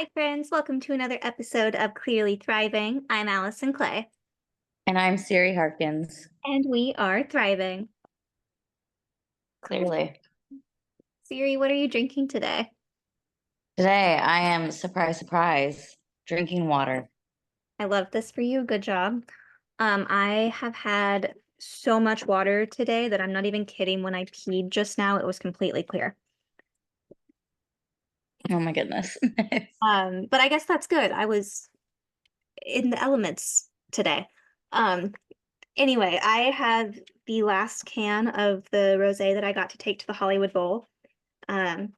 Hi, friends. Welcome to another episode of Clearly Thriving. I'm Allison Clay, And I'm Siri Harkins, and we are thriving. clearly. Siri, what are you drinking today? Today I am, surprise, surprise, drinking water. I love this for you. Good job. I have had so much water today that I'm not even kidding. When I peed just now, it was completely clear. Oh my goodness. But I guess that's good. I was in the elements today. Um, anyway, I have the last can of the rosé that I got to take to the Hollywood Bowl. Um,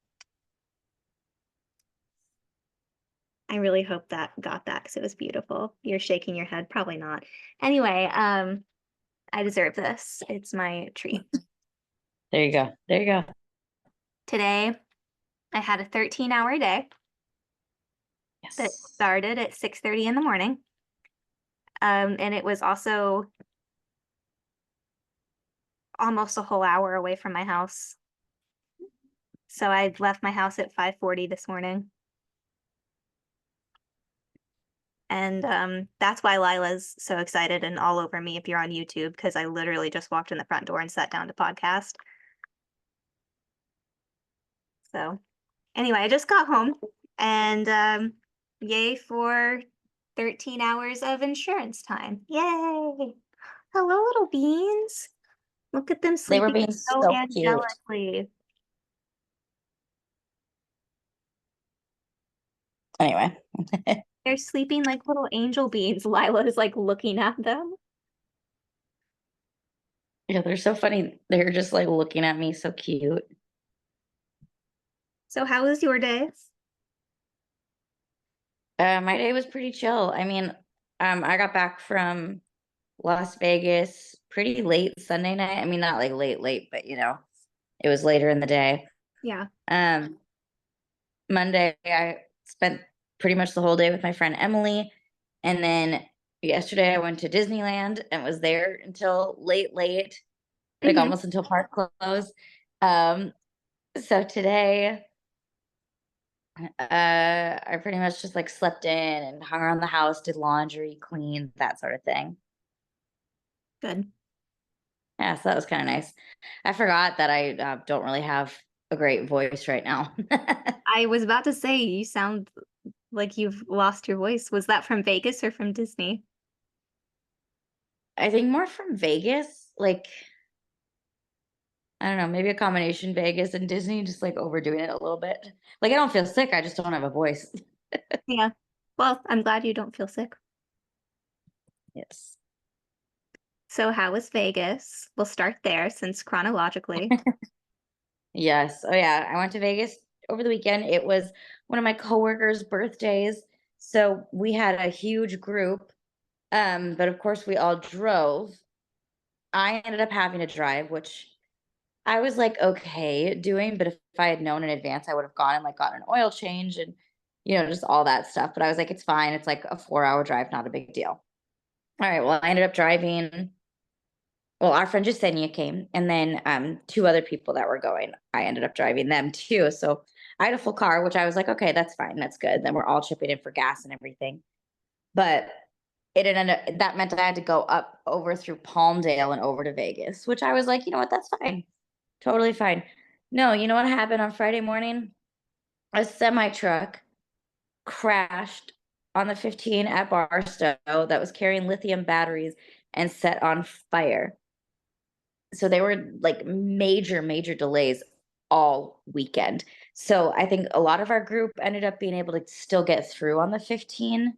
I really hope that got that because it was beautiful. You're shaking your head, probably not. Anyway, I deserve this. It's my treat. There you go. There you go. Today, I had a 13-hour day that Yes. started at 6:30 in the morning. And it was also almost a whole hour away from my house. So I left my house at 5:40 this morning. And that's why Lila's so excited and all over me if you're on YouTube, because I literally just walked in the front door and sat down to podcast. So anyway, I just got home and yay for 13 hours of insurance time. Yay. Hello, little beans. Look at them They were sleeping being so so cute. angelically. Anyway, They're sleeping like little angel beans. Lila is like looking at them. yeah, they're so funny. They're just like looking at me so cute. So how was your day? My day was pretty chill. I mean, I got back from Las Vegas pretty late Sunday night. I mean, not like late, late, but it was later in the day. Yeah. Um, Monday, I spent pretty much the whole day with my friend Emily. And then yesterday, I went to Disneyland and was there until late, late, like Hmm. almost until park close. Um, so today, I pretty much just like slept in and hung around the house, did laundry, cleaned, that sort of thing. Good. Yeah, so that was kind of nice. I forgot that I don't really have a great voice right now. I was about to say you sound like you've lost your voice. Was that from Vegas or from Disney? I think more from Vegas, like I don't know, maybe a combination Vegas and Disney, just like overdoing it a little bit. Like I don't feel sick, I just don't have a voice. Yeah. Well, I'm glad you don't feel sick. Yes. So how was Vegas? We'll start there since chronologically. Yes. Oh yeah. I went to Vegas over the weekend. It was one of my coworkers' birthdays. So we had a huge group. But of course we all drove. I ended up having to drive, which I was like okay doing, but if I had known in advance, I would have gone and like gotten an oil change and just all that stuff. But I was like, it's fine. It's like a 4 hour drive, not a big deal. All right. Well, I ended up driving. Well, our friend Jasenia came, and then two other people that were going. I ended up driving them too. So I had a full car, which I was like, okay, that's fine, that's good. Then we're all chipping in for gas and everything. But it ended up, that meant that I had to go up over through Palmdale and over to Vegas, which I was like, you know what, that's fine, totally fine. No, you know what happened on Friday morning? A semi truck crashed on the 15 at Barstow that was carrying lithium batteries and set on fire. So they were like major, major delays all weekend. So I think a lot of our group ended up being able to still get through on the 15.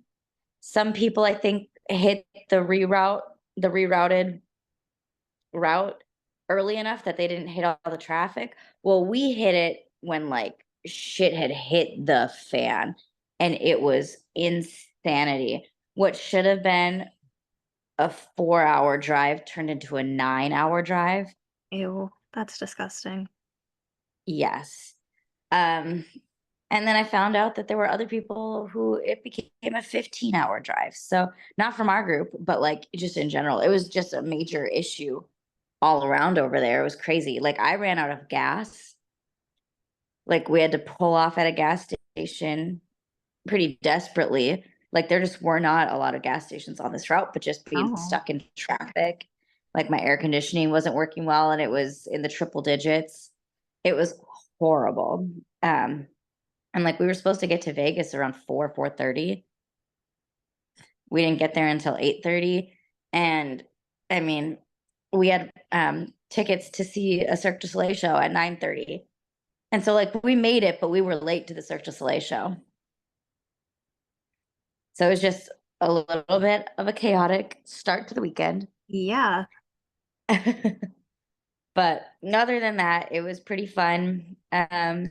Some people I think hit the rerouted route early enough that they didn't hit all the traffic. Well, we hit it when like shit had hit the fan and it was insanity. What should have been a 4 hour drive turned into a 9 hour drive. Ew, that's disgusting. Yes. Um, and then I found out that there were other people who it became a 15-hour drive. So not from our group, but like just in general, it was just a major issue all around over there. It was crazy. Like I ran out of gas. Like we had to pull off at a gas station pretty desperately. Like there just were not a lot of gas stations on this route, but just being Oh, stuck in traffic, like my air conditioning wasn't working well and it was in the triple digits. It was horrible. Um, and like we were supposed to get to Vegas around 4:30. We didn't get there until 8:30. And I mean, we had tickets to see a Cirque du Soleil show at 9:30. And so like we made it, but we were late to the Cirque du Soleil show. So it was just a little bit of a chaotic start to the weekend. yeah. But other than that, it was pretty fun. I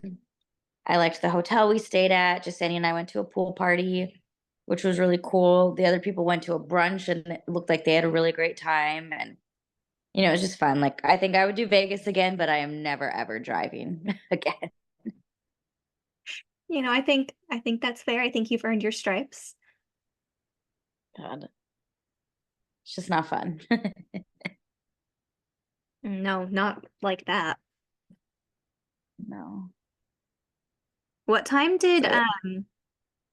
liked the hotel we stayed at. Jasenia and I went to a pool party, which was really cool. The other people went to a brunch and it looked like they had a really great time. And, it was just fun. Like, I think I would do Vegas again, but I am never, ever driving again. I think that's fair. I think you've earned your stripes. God, it's just not fun. No, not like that. No. What time did So, yeah.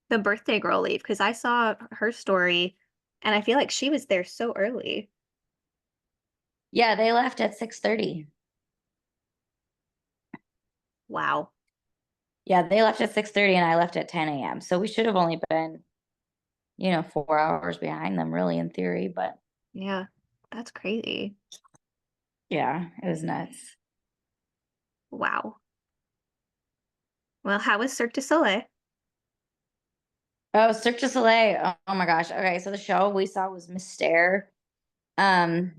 the birthday girl leave? Because I saw her story and I feel like she was there so early. Yeah, they left at 6:30. Wow. Yeah, they left at 6:30 and I left at 10 a.m. So we should have only been, 4 hours behind them, really, in theory. But Yeah, that's crazy. yeah, it was nuts. Wow. Well, how was Cirque du Soleil? Oh, Cirque du Soleil. Oh my gosh. Okay, so the show we saw was Mystère. Um,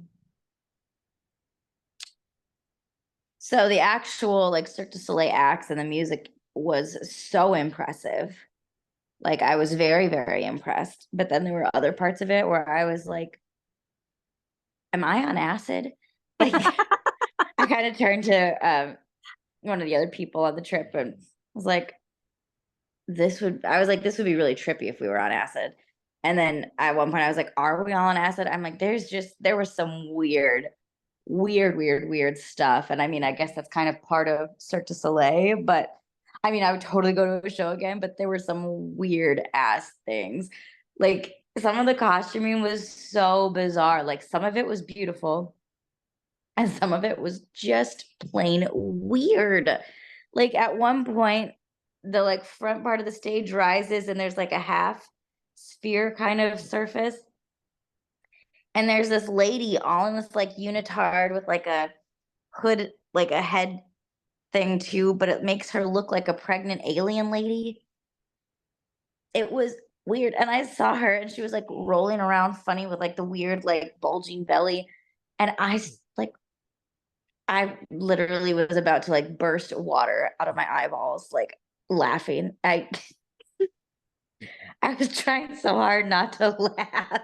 so the actual like Cirque du Soleil acts and the music was so impressive. Like I was very, very impressed. But then there were other parts of it where I was like, am I on acid? Like I kind of turned to one of the other people on the trip and was like, this would be really trippy if we were on acid. And then at one point I was like, are we all on acid? I'm like, there was some weird stuff. And I mean, I guess that's kind of part of Cirque du Soleil, but I mean, I would totally go to a show again, but there were some weird ass things. Like some of the costuming was so bizarre. Like some of it was beautiful and some of it was just plain weird. Like at one point, the like front part of the stage rises and there's like a half sphere kind of surface. And there's this lady all in this like unitard with like a hood, like a head thing too, but it makes her look like a pregnant alien lady. It was weird. And I saw her and she was like rolling around funny with like the weird, like bulging belly. And like I literally was about to like burst water out of my eyeballs, like laughing. I was trying so hard not to laugh.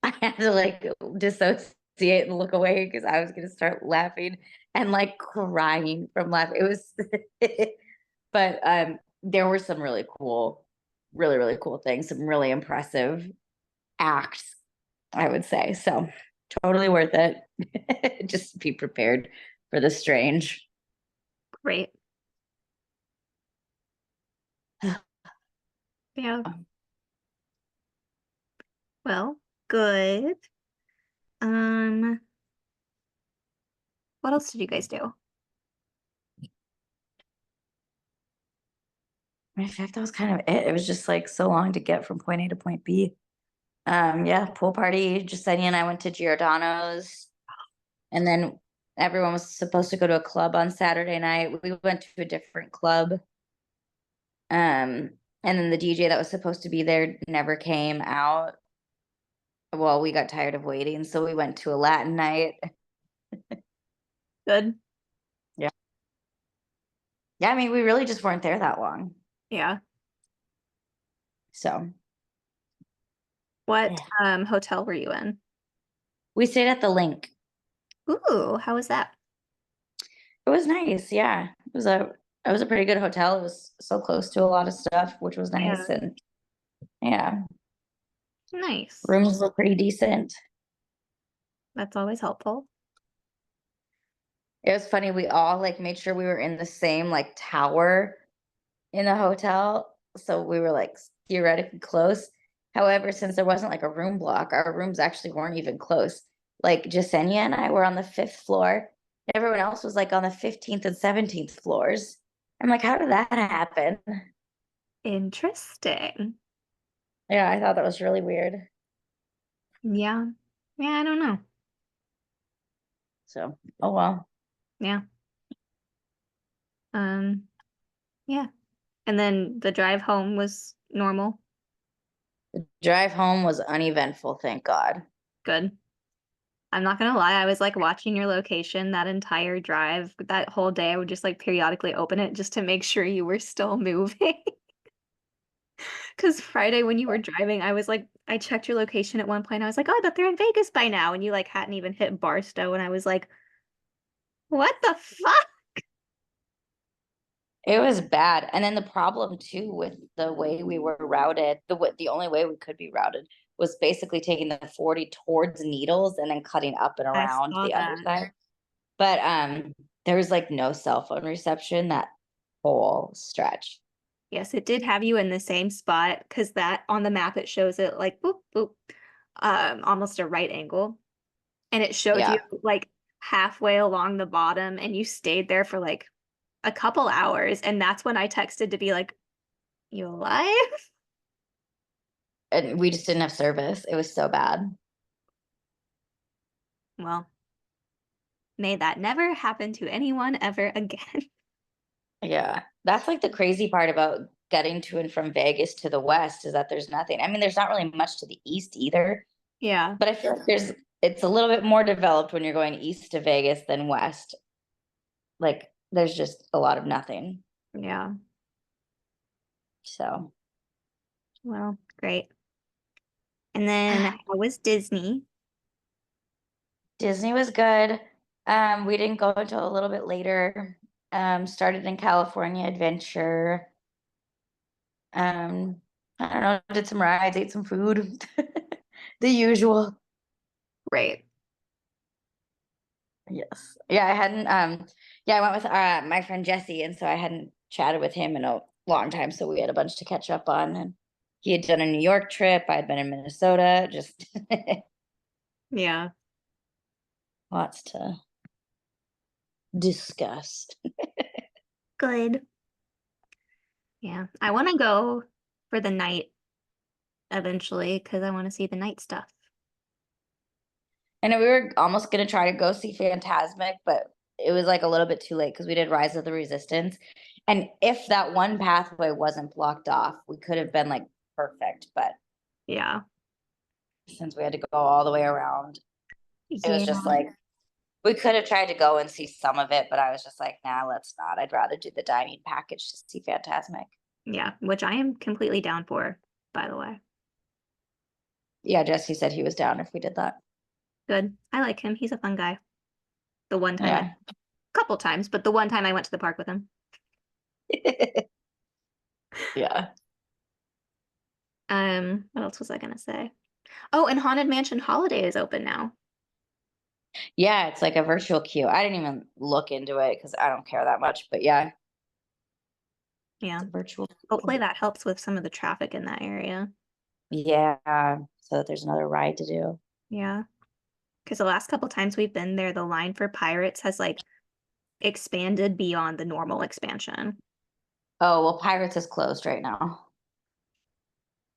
I had to like dissociate and look away because I was gonna start laughing and like crying from laughing. It was but there were some really cool things, some really impressive acts, I would say. So totally worth it. Just be prepared for the strange. Great. Yeah. Well, good. Um, what else did you guys do? In fact, that was kind of it. It was just like so long to get from point A to point B. Yeah, pool party. Giuseppe and I went to Giordano's, and then everyone was supposed to go to a club on Saturday night. We went to a different club. And then the DJ that was supposed to be there never came out. Well, we got tired of waiting, so we went to a Latin night. Good. Yeah. Yeah, I mean, we really just weren't there that long. Yeah. So What yeah. hotel were you in? We stayed at the Link. Ooh, how was that? It was nice. Yeah. It was a pretty good hotel. It was so close to a lot of stuff, which was Yeah. nice. And yeah, Nice. rooms were pretty decent. That's always helpful. It was funny. We all like made sure we were in the same like tower in the hotel. So we were like theoretically close. However, since there wasn't like a room block, our rooms actually weren't even close. Like Jasenia and I were on the fifth floor. Everyone else was like on the 15th and 17th floors. I'm like, how did that happen? Interesting. Yeah, I thought that was really weird. Yeah. Yeah, I don't know. So, oh well. Yeah. Um, yeah. And then the drive home was normal. Drive home was uneventful, thank God. Good. I'm not gonna lie, I was like watching your location that entire drive, that whole day. I would just like periodically open it just to make sure you were still moving. Because Friday when you were driving, I was like, I checked your location at one point. I was like, oh, I bet they're in Vegas by now. And you like hadn't even hit Barstow. And I was like, what the fuck? It was bad. And then the problem too with the way we were routed, the only way we could be routed was basically taking the 40 towards Needles and then cutting up and I around saw the other that. side. But there was like no cell phone reception that whole stretch. Yes, it did have you in the same spot because that on the map it shows it like boop boop, almost a right angle. And it showed you Yeah. like halfway along the bottom, and you stayed there for like a couple hours. And that's when I texted to be like, you alive? And we just didn't have service. It was so bad. Well, may that never happen to anyone ever again. Yeah. That's like the crazy part about getting to and from Vegas to the west is that there's nothing. I mean, there's not really much to the east either. Yeah, But I feel like it's a little bit more developed when you're going east to Vegas than west. Like there's just a lot of nothing. yeah. So Well, great. And then how was Disney? Disney was good. We didn't go until a little bit later. Started in California Adventure. Um, I don't know, did some rides, ate some food. The usual. Great. Yes. Yeah, I hadn't yeah, I went with my friend Jesse, and so I hadn't chatted with him in a long time, so we had a bunch to catch up on, and he had done a New York trip, I'd been in Minnesota, just Yeah, lots to discuss. good. Yeah, I want to go for the night eventually because I want to see the night stuff. And we were almost gonna try to go see Phantasmic, but it was like a little bit too late because we did Rise of the Resistance. And if that one pathway wasn't blocked off, we could have been like perfect. But Yeah. since we had to go all the way around, it was just Yeah. like we could have tried to go and see some of it, but I was just like, nah, let's not. I'd rather do the dining package to see Phantasmic. Yeah, which I am completely down for, by the way. Yeah, Jesse said he was down if we did that. Good. I like him. He's a fun guy. The one time, Yeah. couple times, but the one time I went to the park with him. Yeah. What else was I gonna say? Oh, and Haunted Mansion Holiday is open now. Yeah, it's like a virtual queue. I didn't even look into it because I don't care that much, but yeah, it's Yeah. a virtual Hopefully queue. that helps with some of the traffic in that area. Yeah, so that there's another ride to do. Yeah. Because the last couple times we've been there, the line for Pirates has like expanded beyond the normal expansion. Oh, well, Pirates is closed right now,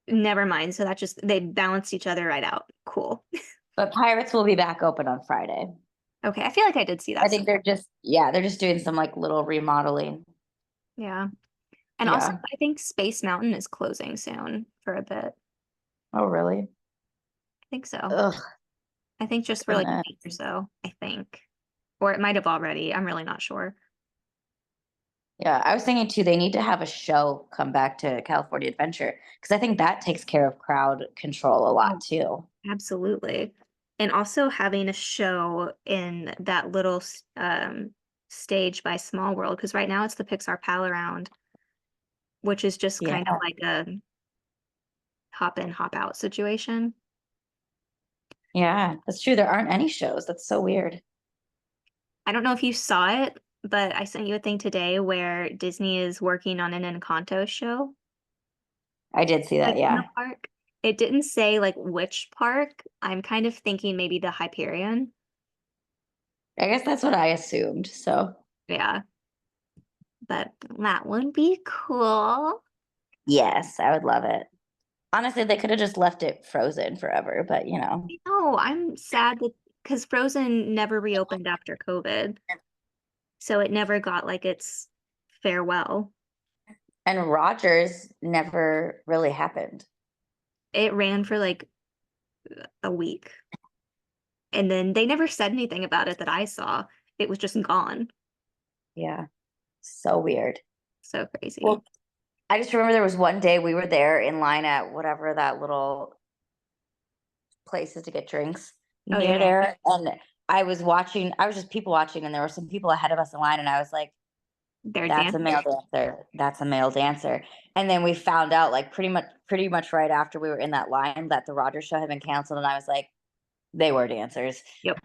Never mind. So that just they balanced each other right out. Cool. but Pirates will be back open on Friday. Okay, I feel like I did see I that think somewhere. they're just doing some like little remodeling. Yeah. And also, Yeah. I think Space Mountain is closing soon for a bit. Oh, really? I think so. Ugh, I think just for like a goodness. week or so, I think. Or it might have already. I'm really not sure. Yeah, I was thinking too, they need to have a show come back to California Adventure because I think that takes care of crowd control a lot Oh, too. absolutely. And also having a show in that little stage by Small World, because right now it's the Pixar Pal Around, which is just Yeah. kind of like a hop in, hop out situation. Yeah, that's true. There aren't any shows. That's so weird. I don't know if you saw it, but I sent you a thing today where Disney is working on an Encanto show. I did see that, like in the yeah. park. It didn't say like which park. I'm kind of thinking maybe the Hyperion. I guess that's what I assumed. So Yeah, but that would be cool. yes, I would love it. Honestly, they could have just left it frozen forever, but No, I'm sad that because Frozen never reopened after COVID, so it never got like its farewell. And Rogers never really happened. It ran for like a week, and then they never said anything about it that I saw. It was just gone. Yeah. So weird. So crazy. Well, I just remember there was one day we were there in line at whatever that little places to get drinks Oh near yeah, there. And I was just people watching, and there were some people ahead of us in line, and I was like, they're that's a male dancers. dancer. That's a male dancer. And then we found out like pretty much right after we were in that line that the Rogers show had been canceled. And I was like, they were dancers. Yep.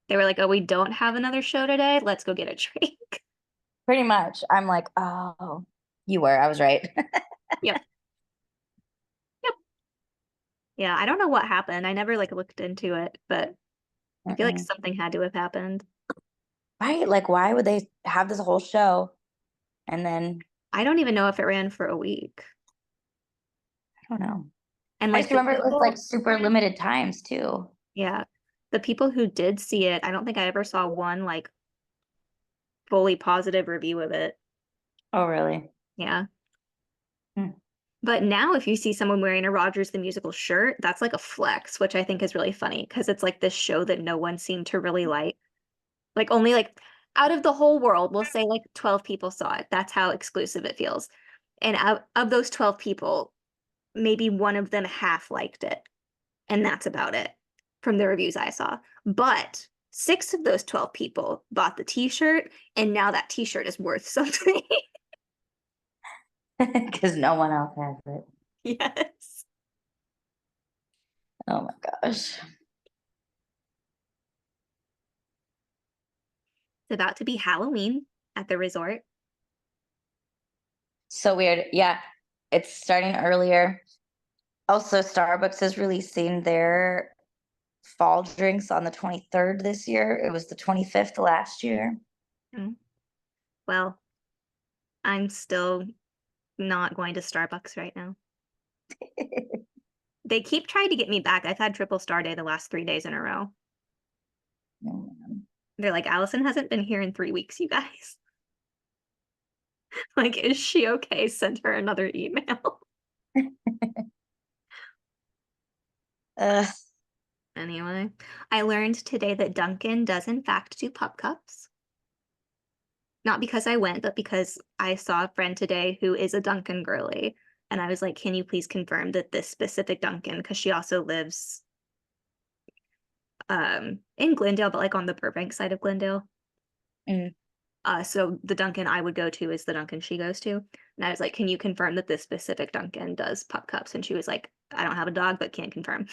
They were like, "Oh, we don't have another show today. Let's go get a drink." Pretty much. I'm like, oh, you were. I was right. Yep. Yep. Yeah, I don't know what happened. I never like looked into it, but I feel like Mm-mm. something had to have happened. Right? Like, why would they have this whole show and then I don't even know if it ran for a week. I don't know. And I like just the remember it was people, like super limited times too. yeah, the people who did see it, I don't think I ever saw one like fully positive review of it. Oh, really? Yeah. Hmm. But now if you see someone wearing a Rogers the Musical shirt, that's like a flex, which I think is really funny because it's like this show that no one seemed to really like. Like only like out of the whole world, we'll say like 12 people saw it. That's how exclusive it feels. And out of those 12 people, maybe one of them half liked it. And that's about it from the reviews I saw. But six of those 12 people bought the t-shirt, and now that t-shirt is worth something. Because no one else has it. Yes. Oh my gosh. It's about to be Halloween at the resort. So weird. Yeah. It's starting earlier. Also, Starbucks is releasing their fall drinks on the 23rd this year. It was the 25th last year. Mm. Well, I'm still not going to Starbucks right now. They keep trying to get me back. I've had triple star day the last 3 days in a row. Mm. They're like, Allison hasn't been here in 3 weeks, you guys. Like, is she okay? Send her another email. Ugh. Anyway, I learned today that Dunkin' does in fact do pup cups. Not because I went, but because I saw a friend today who is a Dunkin' girly. And I was like, can you please confirm that this specific Dunkin', because she also lives in Glendale, but like on the Burbank side of Glendale. Mm. So the Dunkin' I would go to is the Dunkin' she goes to. And I was like, can you confirm that this specific Dunkin' does pup cups? And she was like, I don't have a dog, but can't confirm.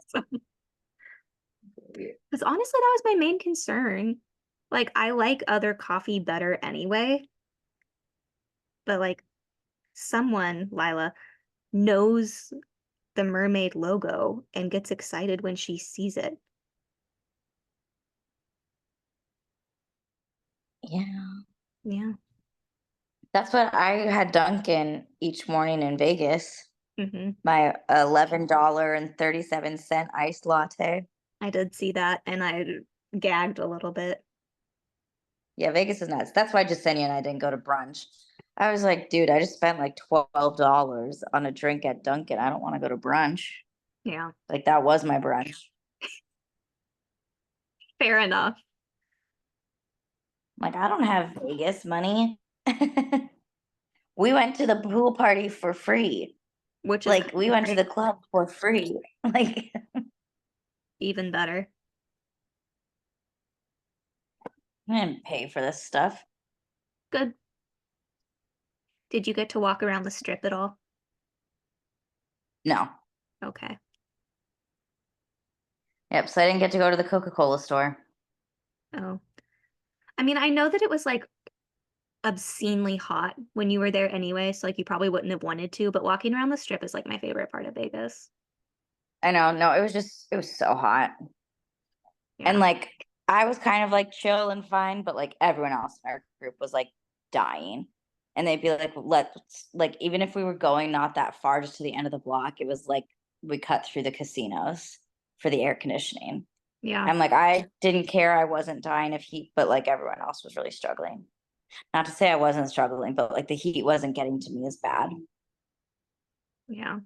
So, because honestly, that was my main concern. Like, I like other coffee better anyway, but like someone, Lila, knows the mermaid logo and gets excited when she sees it. Yeah. Yeah. That's what I had Dunkin' each morning in Vegas. Hmm. My $11.37 iced latte. I did see that and I gagged a little bit. Yeah, Vegas is nuts. That's why Jasenia and I didn't go to brunch. I was like, dude, I just spent like $12 on a drink at Dunkin'. I don't want to go to brunch. Yeah. Like that was my brunch. Fair enough. Like, I don't have Vegas money. We went to the pool party for free. Which is Like, kind we of went to great. the club for free. Like, Even better. I didn't pay for this stuff. Good. Did you get to walk around the strip at all? No. Okay. Yep. So I didn't get to go to the Coca-Cola store. Oh. I mean, I know that it was like obscenely hot when you were there anyway, so like you probably wouldn't have wanted to, but walking around the strip is like my favorite part of Vegas. I know. No, it was so hot. And Yeah. like I was kind of like chill and fine, but like everyone else in our group was like dying. And they'd be like, let's like even if we were going not that far, just to the end of the block, it was like we cut through the casinos for the air conditioning. Yeah. I'm like, I didn't care. I wasn't dying of heat, but like everyone else was really struggling. Not to say I wasn't struggling, but like the heat wasn't getting to me as bad. Yeah.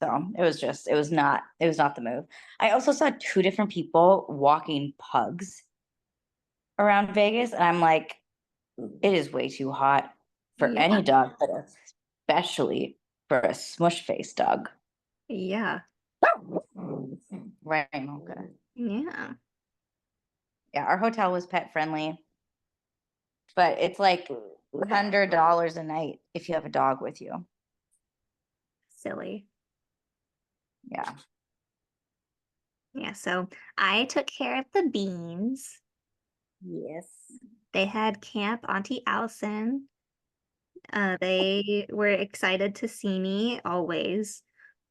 So it was not the move. I also saw two different people walking pugs around Vegas, and I'm like, it is way too hot for Yeah. any dog, but especially for a smush face dog. Yeah. Right, okay. Yeah. Yeah, our hotel was pet friendly, but it's like $100 a night if you have a dog with you. Silly. Yeah. Yeah. So I took care of the beans. Yes. They had Camp Auntie Allison. They were excited to see me always.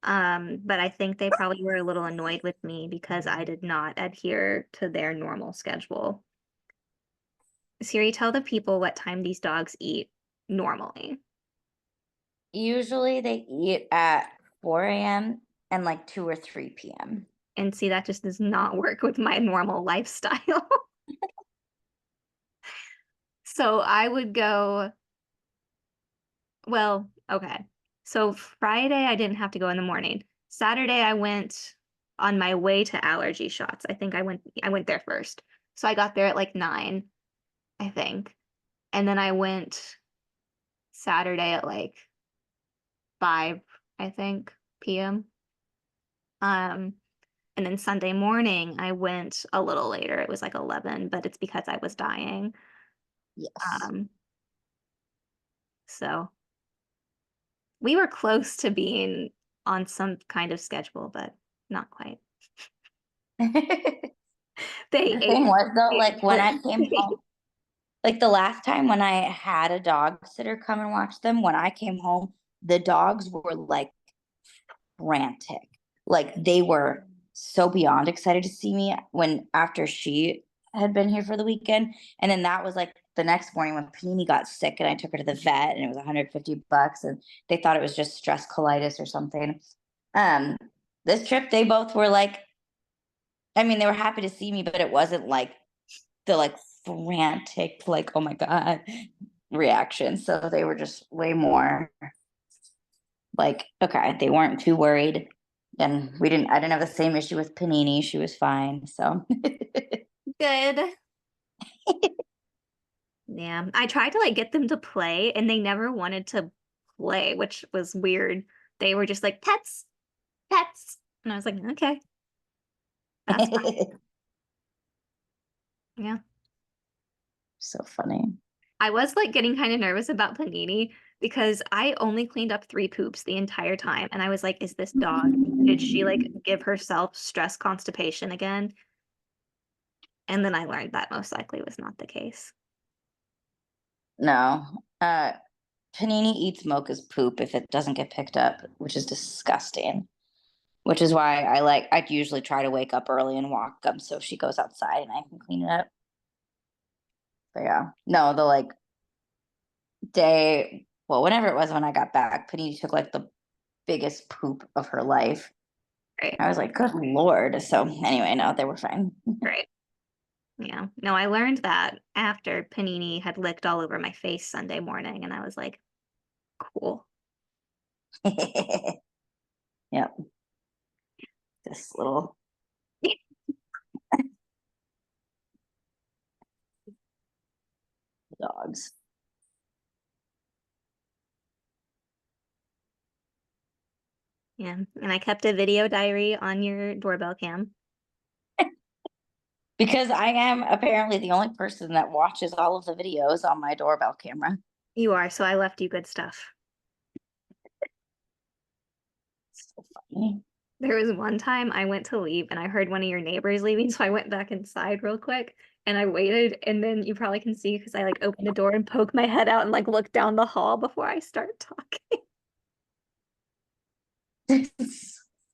But I think they probably were a little annoyed with me because I did not adhere to their normal schedule. Siri, tell the people what time these dogs eat normally. Usually they eat at 4 a.m. and like 2 or 3 p.m. And see, that just does not work with my normal lifestyle. So I would go, well, okay. So Friday, I didn't have to go in the morning. Saturday, I went on my way to allergy shots. I went there first. So I got there at like 9, I think. And then I went Saturday at like 5, I think, p.m. Um, and then Sunday morning, I went a little later. It was like 11, but it's because I was dying. Yes. Um, so we were close to being on some kind of schedule, but not quite. They The ate thing was though, like when I came everything. home, like the last time when I had a dog sitter come and watch them, when I came home, the dogs were like frantic. Like they were so beyond excited to see me when after she had been here for the weekend. And then that was like the next morning when Panini got sick and I took her to the vet and it was $150 and they thought it was just stress colitis or something. Um, this trip they both were like, I mean, they were happy to see me, but it wasn't like the like frantic, like, oh my God reaction. So they were just way more like, okay, they weren't too worried. And I didn't have the same issue with Panini. She was fine. So Good. Yeah. I tried to like get them to play and they never wanted to play, which was weird. They were just like pets, pets. And I was like, okay, that's fine. Yeah. so funny. I was like getting kind of nervous about Panini because I only cleaned up 3 poops the entire time. And I was like, is this dog, did she like give herself stress constipation again? And then I learned that most likely was not the case. No. Panini eats Mocha's poop if it doesn't get picked up, which is disgusting. Which is why I usually try to wake up early and walk them so she goes outside and I can clean it up. But yeah. No, the like day, well, whenever it was when I got back, Panini took like the biggest poop of her life. Right. I was like, good Lord. So anyway, no, they were fine. Right. Yeah. No, I learned that after Panini had licked all over my face Sunday morning, and I was like, cool. Yep. This little dogs. Yeah. And I kept a video diary on your doorbell cam. Because I am apparently the only person that watches all of the videos on my doorbell camera. You are, so I left you good stuff. So funny. There was one time I went to leave and I heard one of your neighbors leaving, so I went back inside real quick and I waited, and then you probably can see because I like opened the door and poked my head out and like looked down the hall before I start talking.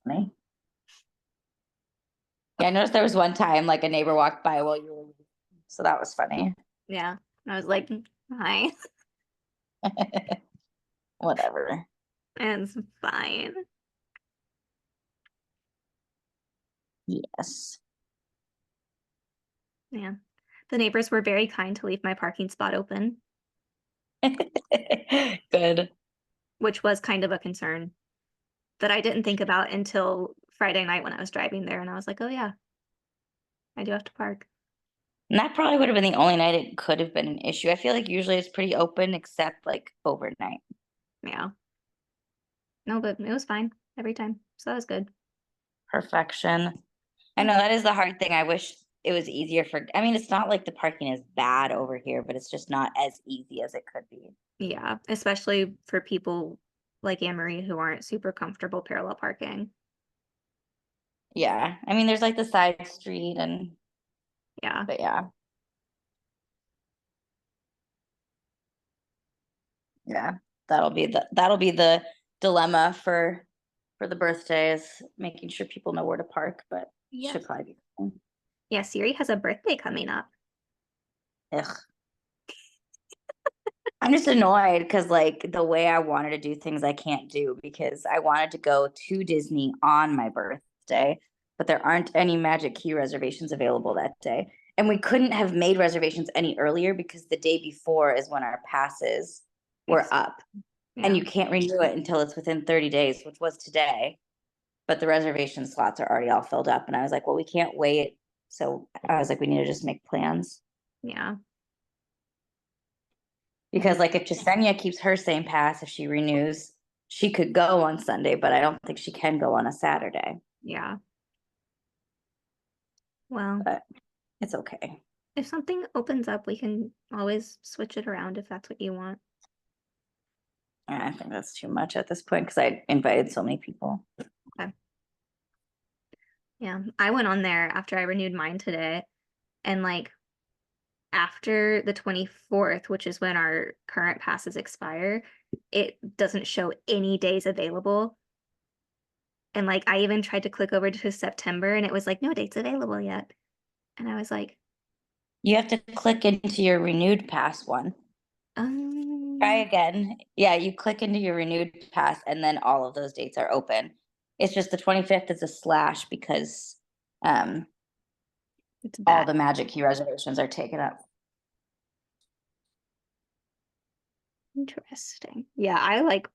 Funny. Yeah, I noticed there was one time like a neighbor walked by while you were leaving, so that was funny. Yeah. And I was like, hi. Whatever. It's fine. Yes. Yeah. The neighbors were very kind to leave my parking spot open, Good. which was kind of a concern that I didn't think about until Friday night when I was driving there. And I was like, oh, yeah, I do have to park. And that probably would have been the only night it could have been an issue. I feel like usually it's pretty open except like overnight. Yeah. No, but it was fine every time. So that was good. Perfection. I know that is the hard thing. I wish it was easier for, I mean, it's not like the parking is bad over here, but it's just not as easy as it could be. Yeah. Especially for people like Anne Marie who aren't super comfortable parallel parking. Yeah. I mean, there's like the side street Yeah. but yeah. Yeah. That'll be the dilemma for the birthdays, making sure people know where to park, but Yeah. should probably be fine. Yeah. Siri has a birthday coming up. Ugh. I'm just annoyed because like the way I wanted to do things I can't do because I wanted to go to Disney on my birthday, but there aren't any Magic Key reservations available that day. And we couldn't have made reservations any earlier because the day before is when our passes were up. And Yeah. you can't renew it until it's within 30 days, which was today. But the reservation slots are already all filled up. And I was like, well, we can't wait. So I was like, we need to just make plans. Yeah. Because like if Jasenia keeps her same pass, if she renews, she could go on Sunday, but I don't think she can go on a Saturday. Yeah. Well, But it's okay. if something opens up, we can always switch it around if that's what you want. I think that's too much at this point because I invited so many people. Okay. Yeah. I went on there after I renewed mine today, and like after the 24th, which is when our current passes expire, it doesn't show any days available. And like I even tried to click over to September and it was like, no dates available yet. And I was like, You have to click into your renewed pass one. Try um, again. Yeah, you click into your renewed pass and then all of those dates are open. It's just the 25th is a slash because it's all bad. the Magic Key reservations are taken up. Interesting. Yeah, I like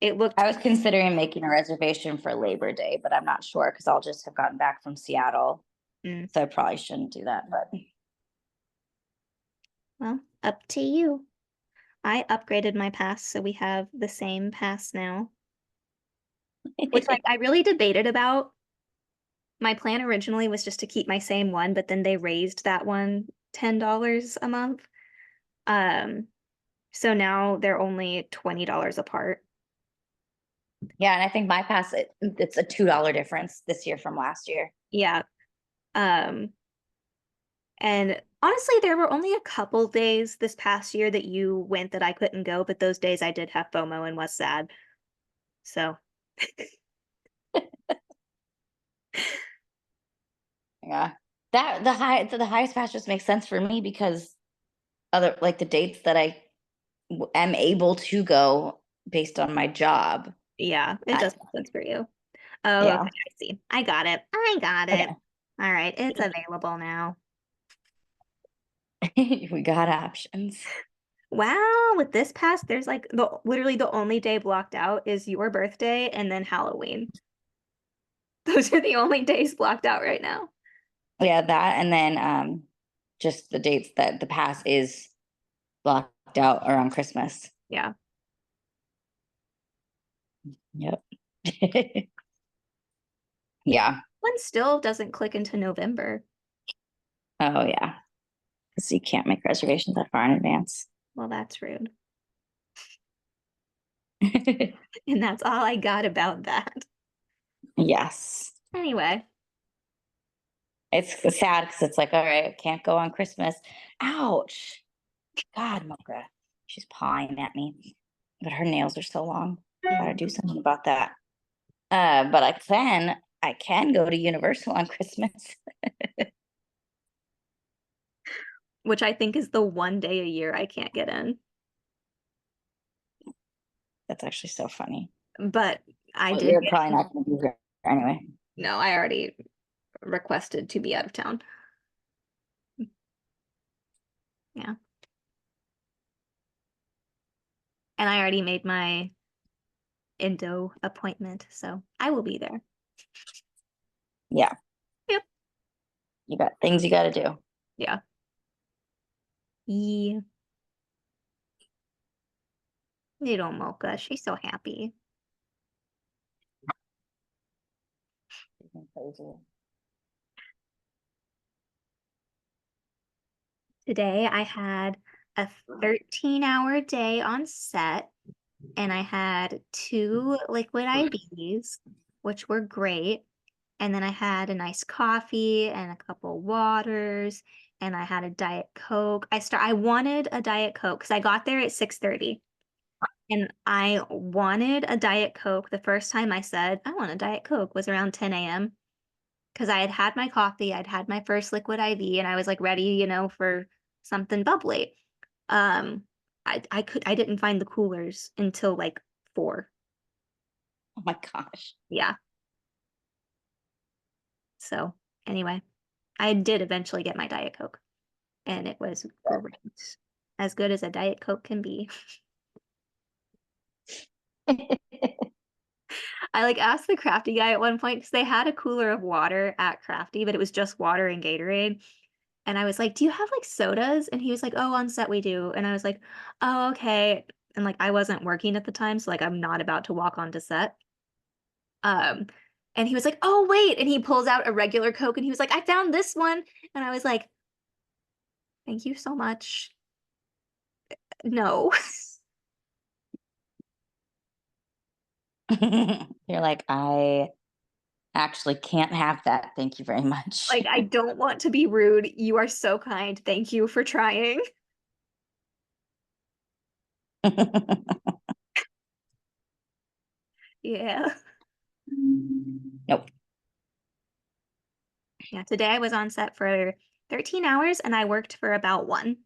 it I looked was considering making a reservation for Labor Day, but I'm not sure because I'll just have gotten back from Seattle. mm, So I probably shouldn't do that, but well, up to you. I upgraded my pass, so we have the same pass now. Which like I really debated about. My plan originally was just to keep my same one, but then they raised that one $10 a month. Um, so now they're only $20 apart. yeah, and I think my pass it's a $2 difference this year from last year. Yeah. Um, and honestly, there were only a couple days this past year that you went that I couldn't go, but those days I did have FOMO and was sad. So Yeah. That the highest pass just makes sense for me because other like the dates that I am able to go based on my job. yeah, it I, does make sense for you. Oh, okay, yeah. I see. I got it. I got it. Okay. All right, it's available now. We got options. Wow, with this pass, there's like literally the only day blocked out is your birthday and then Halloween. Those are the only days blocked out right now. Yeah, that and then just the dates that the pass is blocked out around Christmas. Yeah. Yep. Yeah. One still doesn't click into November. Oh yeah. Because you can't make reservations that far in advance. Well, that's rude. And that's all I got about that. Yes. Anyway, It's sad because it's like, all right, I can't go on Christmas. Ouch. God, Mocha. She's pawing at me. But her nails are so long. Gotta do something about that. But I can go to Universal on Christmas. which I think is the one day a year I can't get in. That's actually so funny. But I Well, did you're get, probably not gonna be here anyway. no, I already requested to be out of town. Yeah. And I already made my endo appointment, so I will be there. Yeah. Yep. You got things you gotta do. Yeah. Yeah. Little Mocha, she's so happy. Crazy. Today I had a 13-hour day on set, and I had 2 liquid IVs, which were great. And then I had a nice coffee and a couple waters, and I had a Diet Coke. I wanted a Diet Coke because I got there at 6:30. And I wanted a Diet Coke. The first time I said, I want a Diet Coke was around 10 a.m. because I had had my coffee, I'd had my first liquid IV, and I was like ready, for something bubbly. Um, I didn't find the coolers until like 4. Oh my gosh. Yeah. So anyway, I did eventually get my Diet Coke, and it was great. As good as a Diet Coke can be. I like asked the Crafty guy at one point because they had a cooler of water at Crafty, but it was just water and Gatorade. And I was like, "Do you have like sodas?" And he was like, "Oh, on set we do." And I was like, "Oh, okay." And like I wasn't working at the time, so like I'm not about to walk onto set. Um, and he was like, "Oh, wait." And he pulls out a regular Coke and he was like, "I found this one." And I was like, "Thank you so much." No. You're like, I actually can't have that. Thank you very much. Like I don't want to be rude. You are so kind. Thank you for trying. Yeah. Nope. Yeah, today I was on set for 13 hours and I worked for about 1.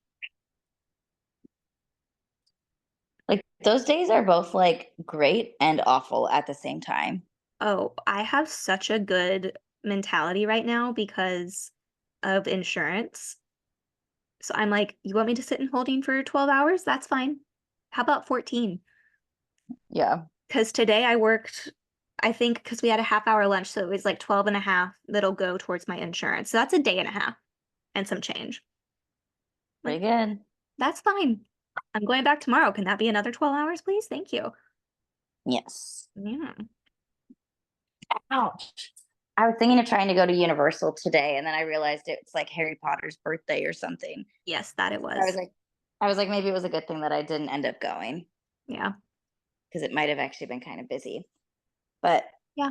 Like those days are both like great and awful at the same time. Oh, I have such a good mentality right now because of insurance. So I'm like, you want me to sit in holding for 12 hours? That's fine. How about 14? Yeah. Because today I worked, I think, because we had a half-hour lunch, so it was like 12 and a half that'll go towards my insurance. So that's a day and a half and some change. Like, Pretty good. that's fine. I'm going back tomorrow. Can that be another 12 hours, please? Thank you. Yes. Yeah. Ouch. I was thinking of trying to go to Universal today, and then I realized it's like Harry Potter's birthday or something. Yes, that it I was was. like, I was like, maybe it was a good thing that I didn't end up going Yeah. because it might have actually been kind of busy. But Yeah.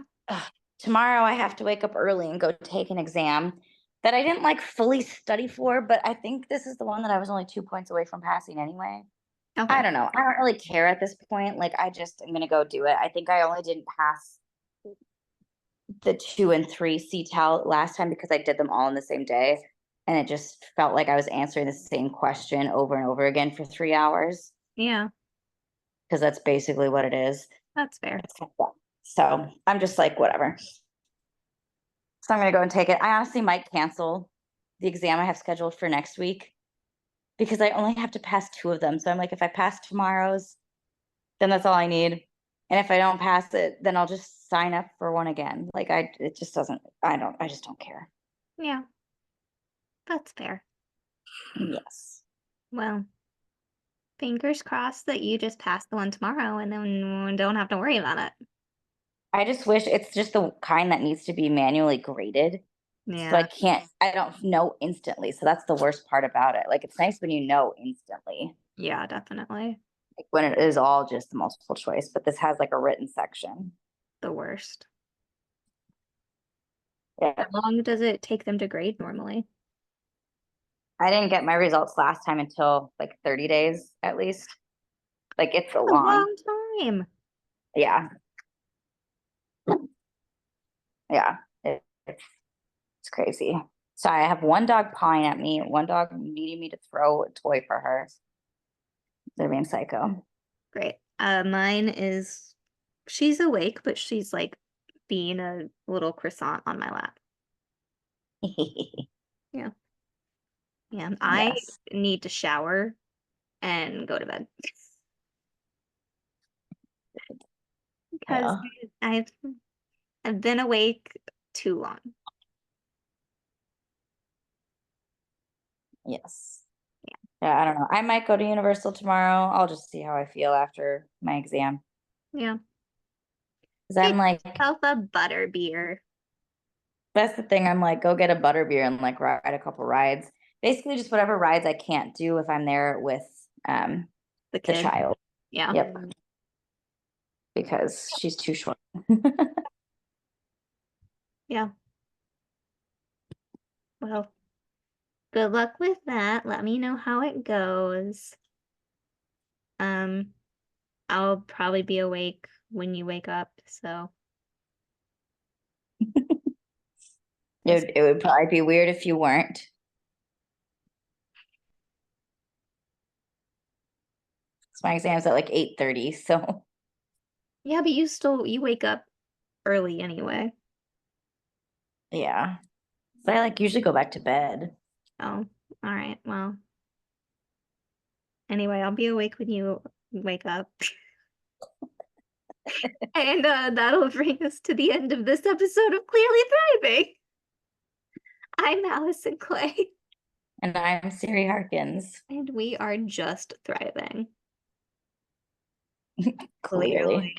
tomorrow I have to wake up early and go take an exam that I didn't like fully study for, but I think this is the one that I was only 2 points away from passing anyway. I Okay. don't know. I don't really care at this point. Like I just am gonna go do it. I think I only didn't pass the 2 and 3 CTAL last time because I did them all in the same day. And it just felt like I was answering the same question over and over again for 3 hours Yeah, because that's basically what it is. that's fair. It's like that. So I'm just like, whatever. So I'm gonna go and take it. I honestly might cancel the exam I have scheduled for next week because I only have to pass 2 of them. So I'm like, if I pass tomorrow's, then that's all I need. And if I don't pass it, then I'll just sign up for one again. Like it just doesn't, I just don't care. Yeah, that's fair. Yes. Well, fingers crossed that you just pass the one tomorrow and then we don't have to worry about it. I just wish it's just the kind that needs to be manually graded. So Yeah, I don't know instantly. So that's the worst part about it. Like it's nice when you know instantly, yeah, definitely. like when it is all just the multiple choice, but this has like a written section. The worst. Yeah. How long does it take them to grade normally? I didn't get my results last time until like 30 days at least. Like it's a A long. long time. Yeah. Yeah. It's crazy. So I have one dog pawing at me, one dog needing me to throw a toy for her. They're being psycho. Great. Mine is she's awake, but she's like being a little croissant on my lap. Yeah. Yeah. I Yes. need to shower and go to bed because Yeah. I've been awake too long. Yes. Yeah, I don't know. I might go to Universal tomorrow. I'll just see how I feel after my exam. Yeah. Because Get I'm like, yourself a butter beer. that's the thing. I'm like, go get a butterbeer and like ride a couple rides. Basically, just whatever rides I can't do if I'm there with um The the kid. child. Yeah. Yep, because she's too short. Yeah. Well, good luck with that. Let me know how it goes. Um, I'll probably be awake when you wake up, so yes. It would probably be weird if you weren't. 'Cause my exam's at like 8:30, so Yeah, but you wake up early anyway. yeah. So I like usually go back to bed. Oh, all right. Well, anyway, I'll be awake when you wake up. And that'll bring us to the end of this episode of Clearly Thriving. I'm Allison Clay, And I'm Siri Harkins, and we are just thriving. clearly.